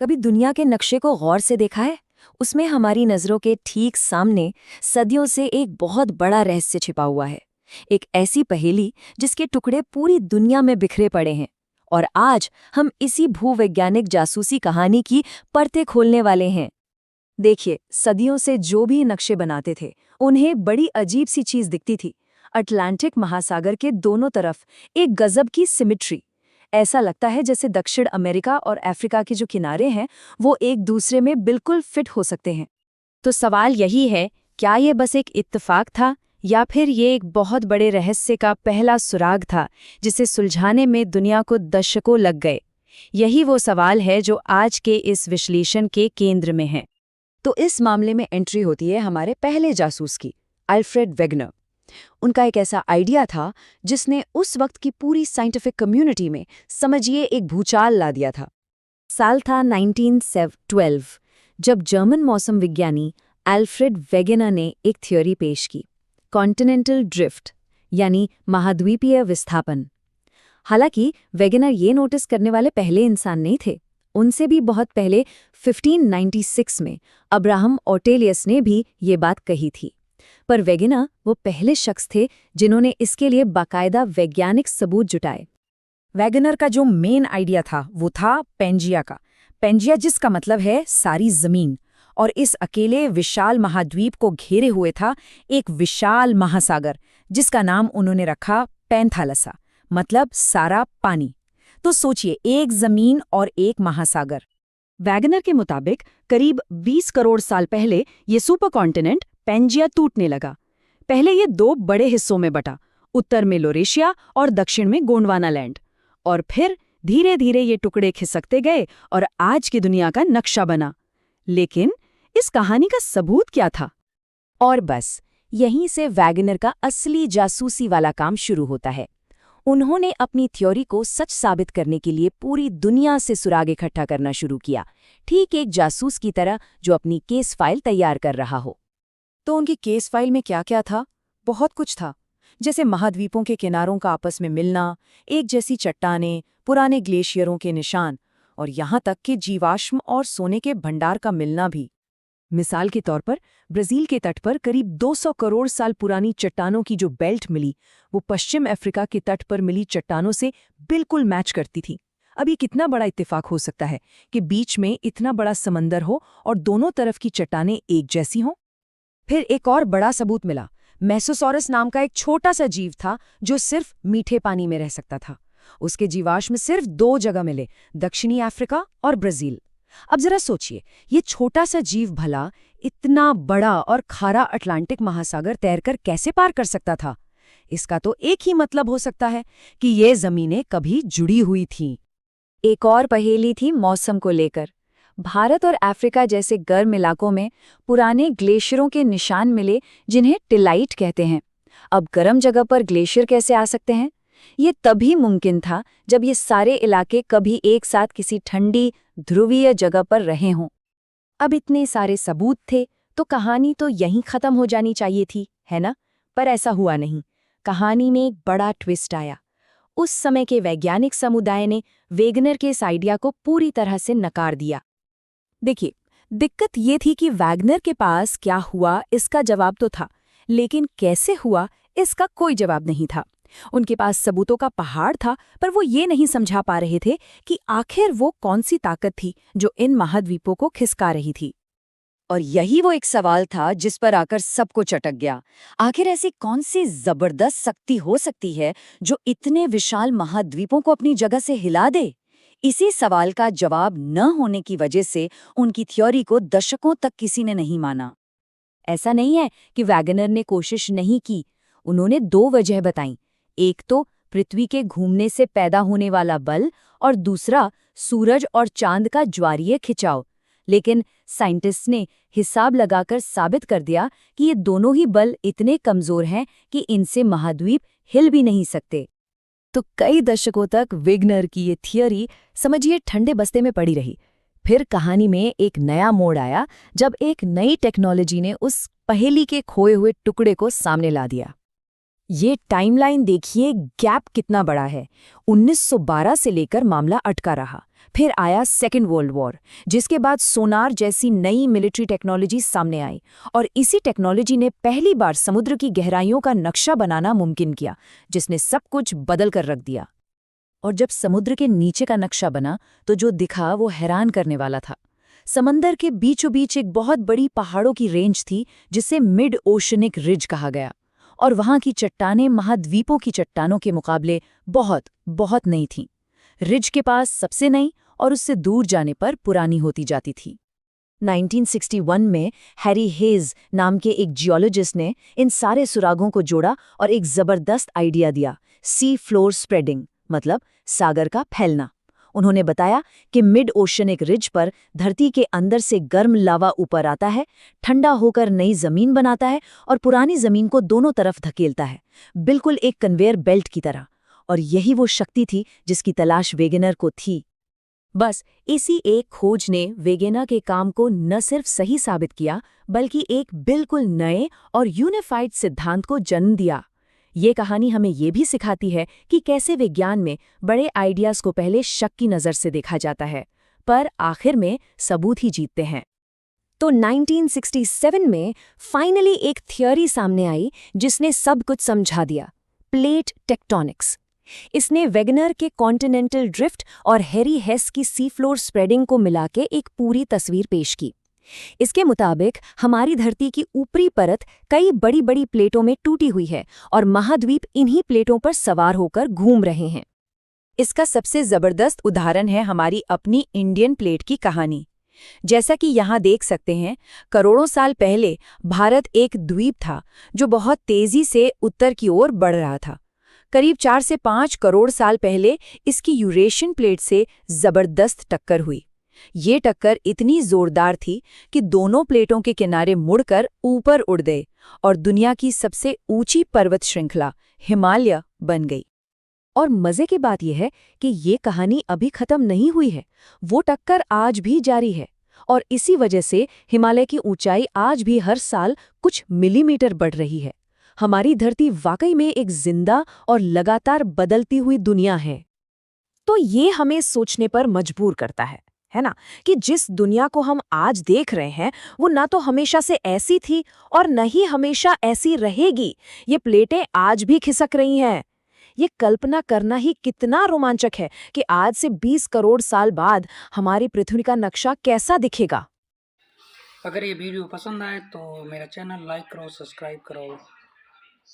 कभी दुनिया के नक्शे को गौर से देखा है? उसमें हमारी नज़रों के ठीक सामने सदियों से एक बहुत बड़ा रहस्य छिपा हुआ है। एक ऐसी पहेली जिसके टुकड़े पूरी दुनिया में बिखरे पड़े हैं। और आज हम इसी भूवैज्ञानिक जासूसी कहानी की परतें खोलने वाले हैं। देखिए, सदियों से जो भी नक्शे बनाते थे, उन्हें बड़ी अजीब सी चीज दिखती थी। अटलांटिक महासागर के दोनों तरफ एक गजब की सिमिट्री। ऐसा लगता है जैसे दक्षिण अमेरिका और अफ्रीका के जो किनारे हैं, वो एक दूसरे में बिल्कुल फिट हो सकते हैं। तो सवाल यही है, क्या ये बस एक इत्तेफाक था या फिर ये एक बहुत बड़े रहस्य का पहला सुराग था जिसे सुलझाने में दुनिया को दशकों लग गए? यही वो सवाल है जो आज के इस विश्लेषण के केंद्र में है। तो इस मामले में एंट्री होती है हमारे पहले जासूस की, अल्फ्रेड वेगनर। उनका एक ऐसा आइडिया था जिसने उस वक्त की पूरी साइंटिफिक कम्युनिटी में समझिए एक भूचाल ला दिया था। साल था 1912 जब जर्मन मौसम विज्ञानी अल्फ्रेड वेगनर ने एक थ्योरी पेश की, कॉन्टिनेंटल ड्रिफ्ट यानी महाद्वीपीय विस्थापन। हालांकि वेगनर ये नोटिस करने वाले पहले इंसान नहीं थे। उनसे भी बहुत पहले 1596 में अब्राहम ओर्टेलियस ने भी ये बात कही थी। पर वेगनर वो पहले शख्स थे जिन्होंने इसके लिए बाकायदा वैज्ञानिक सबूत जुटाए। वेगनर का जो मेन आइडिया था वो था पेंजिया का। पेंजिया जिसका मतलब है सारी जमीन, और इस अकेले विशाल महाद्वीप को घेरे हुए था एक विशाल महासागर जिसका नाम उन्होंने रखा पैंथालसा, मतलब सारा पानी। तो सोचिए, एक जमीन और एक महासागर। वैगनर के मुताबिक करीब 20 करोड़ साल पहले ये सुपर कॉन्टिनेंट पेंजिया टूटने लगा। पहले ये दो बड़े हिस्सों में बटा, उत्तर में लोरेशिया और दक्षिण में गोंडवाना लैंड। और फिर धीरे धीरे ये टुकड़े खिसकते गए और आज की दुनिया का नक्शा बना। लेकिन इस कहानी का सबूत क्या था? और बस यहीं से वैगनर का असली जासूसी वाला काम शुरू होता है। उन्होंने अपनी थ्योरी को सच साबित करने के लिए पूरी दुनिया से सुराग इकट्ठा करना शुरू किया, ठीक एक जासूस की तरह जो अपनी केस फाइल तैयार कर रहा हो। तो उनकी केस फाइल में क्या क्या था? बहुत कुछ था, जैसे महाद्वीपों के किनारों का आपस में मिलना, एक जैसी चट्टानें, पुराने ग्लेशियरों के निशान, और यहाँ तक कि जीवाश्म और सोने के भंडार का मिलना भी। मिसाल के तौर पर ब्राजील के तट पर करीब 200 करोड़ साल पुरानी चट्टानों की जो बेल्ट मिली, वो पश्चिम अफ्रीका के तट पर मिली चट्टानों से बिल्कुल मैच करती थी। अब ये कितना बड़ा इत्तेफाक हो सकता है कि बीच में इतना बड़ा समंदर हो और दोनों तरफ की चट्टानें एक जैसी हों? फिर एक और बड़ा सबूत मिला। मेसोसॉरस नाम का एक छोटा सा जीव था जो सिर्फ मीठे पानी में रह सकता था। उसके जीवाश्म सिर्फ 2 जगह मिले, दक्षिणी अफ्रीका और ब्राजील। अब जरा सोचिए, ये छोटा सा जीव भला इतना बड़ा और खारा अटलांटिक महासागर तैरकर कैसे पार कर सकता था? इसका तो एक ही मतलब हो सकता है कि ये जमीनें कभी जुड़ी हुई थीं। एक और पहेली थी मौसम को लेकर। भारत और अफ्रीका जैसे गर्म इलाकों में पुराने ग्लेशियरों के निशान मिले जिन्हें टिलाइट कहते हैं। अब गर्म जगह पर ग्लेशियर कैसे आ सकते हैं? ये तभी मुमकिन था जब ये सारे इलाके कभी एक साथ किसी ठंडी ध्रुवीय जगह पर रहे हों। अब इतने सारे सबूत थे तो कहानी तो यहीं खत्म हो जानी चाहिए थी, है ना? पर ऐसा हुआ नहीं। कहानी में एक बड़ा ट्विस्ट आया। उस समय के वैज्ञानिक समुदाय ने वेगनर के इस आइडिया को पूरी तरह से नकार दिया। देखिए, दिक्कत ये थी कि वैगनर के पास क्या हुआ इसका जवाब तो था, लेकिन कैसे हुआ इसका कोई जवाब नहीं था। उनके पास सबूतों का पहाड़ था, पर वो ये नहीं समझा पा रहे थे कि आखिर वो कौन सी ताकत थी जो इन महाद्वीपों को खिसका रही थी। और यही वो एक सवाल था जिस पर आकर सबको चटक गया। आखिर ऐसी कौन सी जबरदस्त शक्ति हो सकती है जो इतने विशाल महाद्वीपों को अपनी जगह से हिला दे? इसी सवाल का जवाब न होने की वजह से उनकी थ्योरी को दशकों तक किसी ने नहीं माना। ऐसा नहीं है कि वैगनर ने कोशिश नहीं की। उन्होंने 2 वजह बताई। एक तो पृथ्वी के घूमने से पैदा होने वाला बल, और दूसरा सूरज और चांद का ज्वारीय खिंचाव। लेकिन साइंटिस्ट ने हिसाब लगाकर साबित कर दिया कि ये दोनों ही बल इतने कमजोर हैं कि इनसे महाद्वीप हिल भी नहीं सकते। तो कई दशकों तक वेगनर की ये थियरी समझिए ठंडे बस्ते में पड़ी रही। फिर कहानी में एक नया मोड़ आया जब एक नई टेक्नोलॉजी ने उस पहेली के खोए हुए टुकड़े को सामने ला दिया। ये टाइमलाइन देखिए, गैप कितना बड़ा है। 1912 से लेकर मामला अटका रहा। फिर आया सेकेंड वर्ल्ड वॉर, जिसके बाद सोनार जैसी नई मिलिट्री टेक्नोलॉजी सामने आई और इसी टेक्नोलॉजी ने पहली बार समुद्र की गहराइयों का नक्शा बनाना मुमकिन किया, जिसने सब कुछ बदल कर रख दिया। और जब समुद्र के नीचे का नक्शा बना तो जो दिखा वो हैरान करने वाला था। समंदर के बीचों बीच एक बहुत बड़ी पहाड़ों की रेंज थी जिसे मिड ओशनिक रिज कहा गया, और वहां की चट्टानें महाद्वीपों की चट्टानों के मुकाबले बहुत बहुत नई थीं। रिज के पास सबसे नई और उससे दूर जाने पर पुरानी होती जाती थी। 1961 में हैरी हेज नाम के एक जियोलॉजिस्ट ने इन सारे सुरागों को जोड़ा और एक जबरदस्त आइडिया दिया, सी फ्लोर स्प्रेडिंग, मतलब सागर का फैलना। उन्होंने बताया कि मिड ओशनिक रिज पर धरती के अंदर से गर्म लावा ऊपर आता है, ठंडा होकर नई जमीन बनाता है और पुरानी जमीन को दोनों तरफ धकेलता है, बिल्कुल एक कन्वेयर बेल्ट की तरह। और यही वो शक्ति थी जिसकी तलाश वेगेनर को थी। बस इसी एक खोज ने वेगेनर के काम को न सिर्फ सही साबित किया, बल्कि एक बिल्कुल नए और यूनिफाइड सिद्धांत को जन्म दिया। ये कहानी हमें ये भी सिखाती है कि कैसे विज्ञान में बड़े आइडियाज को पहले शक की नज़र से देखा जाता है, पर आखिर में सबूत ही जीतते हैं। तो 1967 में फाइनली एक थियोरी सामने आई जिसने सब कुछ समझा दिया, प्लेट टेक्टोनिक्स। इसने वेगनर के कॉन्टिनेंटल ड्रिफ्ट और हैरी हेस की सी फ्लोर स्प्रेडिंग को मिला के एक पूरी तस्वीर पेश की। इसके मुताबिक हमारी धरती की ऊपरी परत कई बड़ी बड़ी प्लेटों में टूटी हुई है और महाद्वीप इन्हीं प्लेटों पर सवार होकर घूम रहे हैं। इसका सबसे जबरदस्त उदाहरण है हमारी अपनी इंडियन प्लेट की कहानी। जैसा कि यहाँ देख सकते हैं, करोड़ों साल पहले भारत एक द्वीप था जो बहुत तेजी से उत्तर की ओर बढ़ रहा था। करीब 4 से 5 करोड़ साल पहले इसकी यूरेशियन प्लेट से जबरदस्त टक्कर हुई। ये टक्कर इतनी जोरदार थी कि दोनों प्लेटों के किनारे मुड़कर ऊपर उड़ गए और दुनिया की सबसे ऊंची पर्वत श्रृंखला हिमालय बन गई। और मजे की बात यह है कि ये कहानी अभी खत्म नहीं हुई है, वो टक्कर आज भी जारी है और इसी वजह से हिमालय की ऊंचाई आज भी हर साल कुछ मिलीमीटर बढ़ रही है। हमारी धरती वाकई में एक जिंदा और लगातार बदलती हुई दुनिया है। तो ये हमें सोचने पर मजबूर करता है ना, कि जिस दुनिया को हम आज देख रहे हैं वो ना तो हमेशा से ऐसी थी और न ही हमेशा ऐसी रहेगी। ये प्लेटें आज भी खिसक रही हैं। ये कल्पना करना ही कितना रोमांचक है कि आज से 20 करोड़ साल बाद हमारी पृथ्वी का नक्शा कैसा दिखेगा। अगर ये वीडियो पसंद आए तो मेरा चैनल लाइक करो, सब्सक्राइब करो।